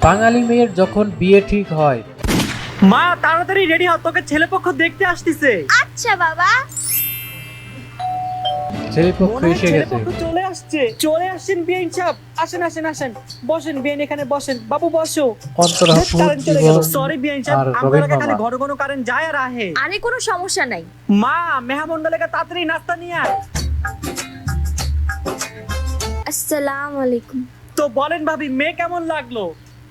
বাঙালি মেয়ের যখন বিয়ে ঠিক হয়। মা তাড়াতাড়ি রেডি হও, তোকে ছেলেপক্ষ দেখতে আসতেছে। আচ্ছা বাবা। ছেলেপক্ষ মনে হয় এসে গেছে। ছেলেপক্ষ চলে আসছেন বিআইন সাহেব। আসেন আসেন আসেন, বসেন বিআইন, এখানে বসেন। বাবু বসো। অন্তরাপুর জীবন সরি বিআইন আর সাহেব, আমার রবিন এলাকায় খালি মামা। ঘন ঘন কারেন্ট যায় আর আহে। আরে কোনো সমস্যা নাই। মা মেহমানগুলোকে তাড়াতাড়ি নাস্তা নিয়ে আয়। আসসালামু আলাইকুম। তো বলেন ভাবি, মেয়ে কেমন লাগলো?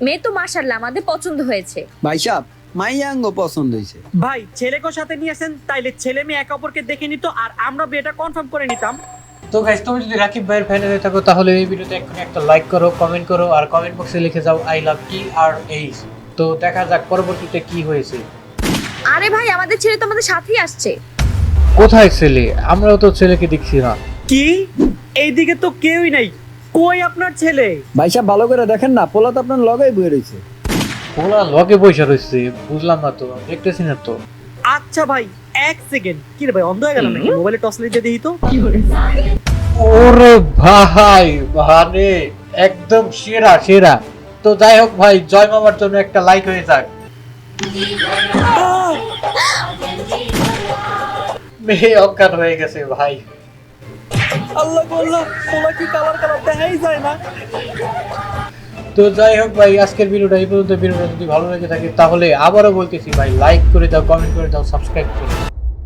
মেয়ে তো মাশাআল্লাহ আমাদের পছন্দ হয়েছে। ভাই সাহেব মাইয়াঙ্গ পছন্দ হয়েছে। ভাই ছেলেকে সাথে নিয়ে আসেন, তাইলে ছেলে মেয়ে একে অপরকে দেখে নিত আর আমরা বিয়েটা কনফার্ম করে নিতাম। তো গাইস, তুমি যদি রাকিব ভাইয়ের ফ্যান হয়ে থাকো তাহলে এই ভিডিওতে এক্ষুনি একটা লাইক করো, কমেন্ট করো আর কমেন্ট বক্সে লিখে যাও আই লাভ TRH। তো দেখা যাক পরবর্তীতে কি হয়েছে। আরে ভাই আমাদের ছেলে তো আমাদের সাথেই আসছে। কোথায় ছেলে? আমরাও তো ছেলেকে দেখছি না। কি এইদিকে তো কেউই নাই, কই আপনার ছেলে? ভাই সাহেব ভালো করে দেখেন না, পোলা তো আপনার লগেই বয়ে রয়েছে। ওরা লগে পয়সা রয়েছে, বুঝলাম না তো, দেখতেছি না তো। আচ্ছা ভাই এক সেকেন্ড। কি রে ভাই, অন্ধ হয়ে গেল নাকি? মোবাইলে টর্চ লাইট দিয়ে দেখি তো। ওরে ভাই, মানে একদম সেরা সেরা। তো যাই হোক ভাই, জয় মামার জন্য একটা লাইক হয়ে যাক। মেয়ে অজ্ঞান হয়ে গেছে ভাই। আল্লাহ বললাম পোলা কি কালার কালার দেখাই যায় না। তো যাই হোক ভাই, আজকের ভিডিওটা এই পর্যন্ত। ভিডিওটা যদি ভালো লেগে থাকে তাহলে আবারও বলতেছি ভাই, লাইক করে দাও, কমেন্ট করে দাও, সাবস্ক্রাইব করে দাও।